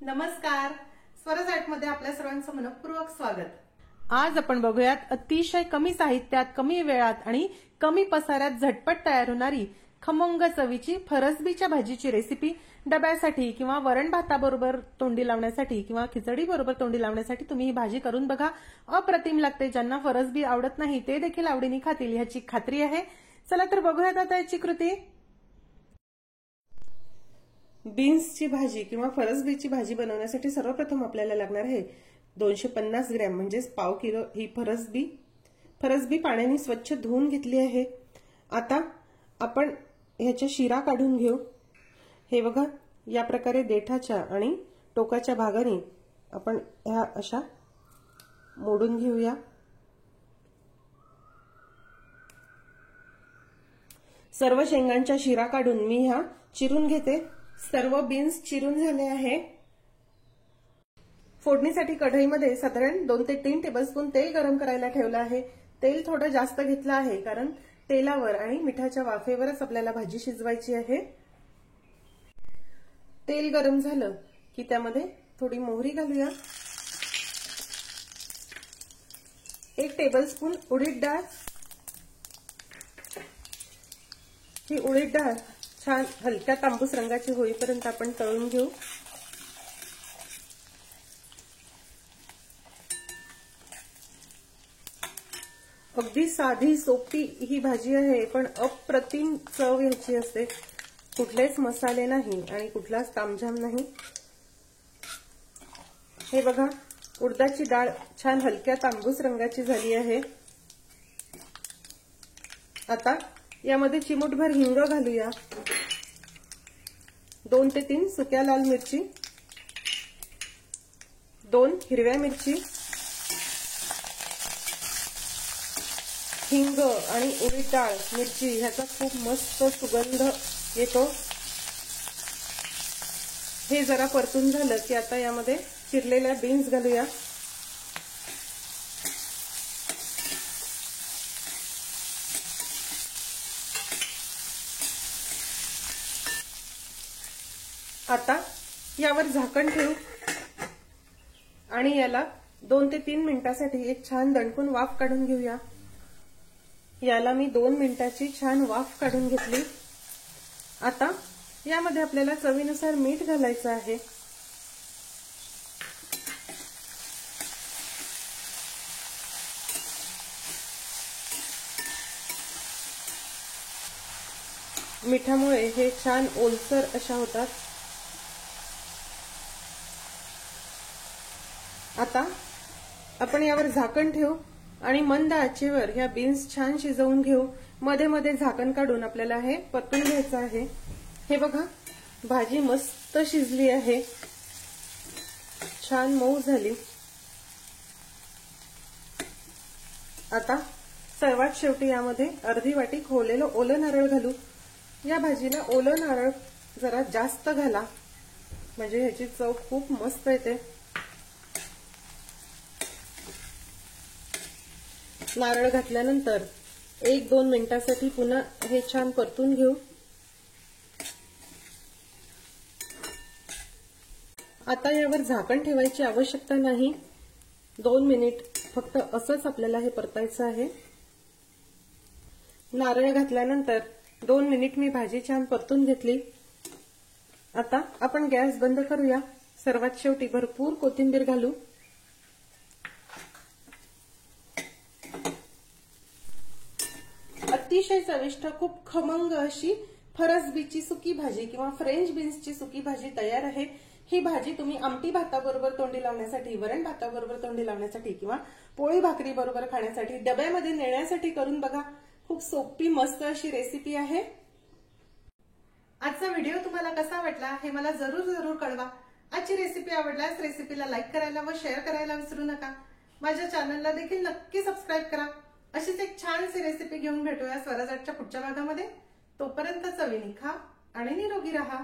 नमस्कार, स्वराज आर्टमध्ये आपल्या सर्वांचं मनपूर्वक स्वागत। आज आपण बघूयात अतिशय कमी साहित्यात, कमी वेळात आणि कमी पसाऱ्यात झटपट तयार होणारी खमंग चवीची फरसबीच्या भाजीची रेसिपी। डब्यासाठी किंवा वरण भाताबरोबर तोंडी लावण्यासाठी किंवा खिचडी बरोबर तोंडी लावण्यासाठी तुम्ही ही भाजी करून बघा। अप्रतिम लागते। ज्यांना फरसबी आवडत नाही ते देखील आवडीने खातील ह्याची खात्री आहे। चला तर बघूयात आता याची कृती। बीन्सची भाजी किंवा फरसबीची भाजी बनवण्यासाठी सर्वप्रथम आपल्याला लागणार आहे 250 ग्रॅम म्हणजे पाव किलो ही फरसबी पाण्याने स्वच्छ धुवून घेतली आहे। आता आपण ह्याच्या शिरा काढून घेऊ। हे बघा, या प्रकारे देठाच्या आणि टोकाच्या भागाने आपण ह्या अशा मोडून घेऊया। सर्व शेंगांच्या शिरा काढून मी ह्या चिरून घेते। सर्व बीन्स चिरून झाले आहे। फोडणीसाठी कढईमध्ये साधारण 2 ते 3 टेबलस्पून तेल गरम करायला ठेवलं आहे। तेल थोडं जास्त घेतलं आहे कारण तेलावर आणि मिठाच्या वाफेवरच आपल्याला भाजी शिजवायची आहे। तेल गरम झालं की त्यामध्ये थोडी मोहरी घालूया। 1 टेबलस्पून उडीद डाळ। ही उडीद डाळ छान हलक्या तांबूस रंगाची होईपर्यंत आपण तळून घेऊ। अगदी साधी सोपी ही भाजी आहे, पण अप्रतिम चव ह्याची असते। कुठलेच मसाले नाही आणि कुठलाच तामझाम नाही। हे बघा, उडदाची डाळ छान हलक्या तांबूस रंगाची झाली आहे। आता यामध्ये चिमूटभर हिंग घालूया। 2 ते 3 सुक्या लाल मिरची, 2 हिरव्या मिरची। हिंग आणि उडीद डाळ मिरची ह्याचा खूप मस्त सुगंध येतो। हे जरा परतून झालं की आता यामध्ये चिरलेल्या बीन्स घालूया। आता यावर झाकण ठेवू आणि याला 2 ते 3 मिनिटांसाठी एक छान दणकून वाफ काढून घेऊया। याला मी 2 मिनिटाची छान वाफ काढून घेतली। आता यामध्ये आपल्याला चवीनुसार मीठ घालायचं आहे। मिठामुळे हे छान ओलसर अशा होतात। आता आपण यावर झाकण ठेवू आणि मंद आचेवर ह्या बीन्स छान शिजवून घेऊ। मध्ये मध्ये झाकण काढून आपल्याला हे परतून घ्यायचं आहे। हे बघा, भाजी मस्त शिजली आहे, छान मऊ झाली। आता सर्वात शेवटी यामध्ये अर्धी वाटी खोवलेलं ओलं नारळ घालू। या भाजीला ओलं नारळ जरा जास्त घाला म्हणजे ह्याची चव खूप मस्त येते। नारळ घातल्यानंतर 1-2 मिनिटांसाठी पुन्हा हे छान परतून घेऊ। आता यावर झाकण ठेवायची आवश्यकता नाही। 2 मिनिट फक्त असंच आपल्याला हे परतायचं आहे। नारळ घातल्यानंतर 2 मिनिट मी भाजी छान परतून घेतली। आता आपण गॅस बंद करूया। सर्वात शेवटी भरपूर कोथिंबीर घालू। अतिशय चविष्ट, खूप खमंग अशी फरसबीची सुकी भाजी किंवा फ्रेंच बीन्सची सुकी भाजी तयार आहे। ही भाजी तुम्ही आमटी भाताबरोबर तोंडी लावण्यासाठी, वरण भाताबरोबर तोंडी लावण्यासाठी किंवा पोळी भाकरी बरोबर खाण्यासाठी, डब्यामध्ये नेण्यासाठी करून बघा। खूप सोपी मस्त अशी रेसिपी आहे। आजचा व्हिडिओ तुम्हाला कसा वाटला हे मला जरूर कळवा। आजची रेसिपी आवडल्यास रेसिपीला लाईक करायला व शेअर करायला विसरू नका। माझ्या चॅनलला देखील नक्की सबस्क्राईब करा। अशीच एक छानशी रेसिपी घेऊन भेटूया स्वराज आर्टच्या पुढच्या भागामध्ये। तोपर्यंत चवीने खा आणि निरोगी राहा।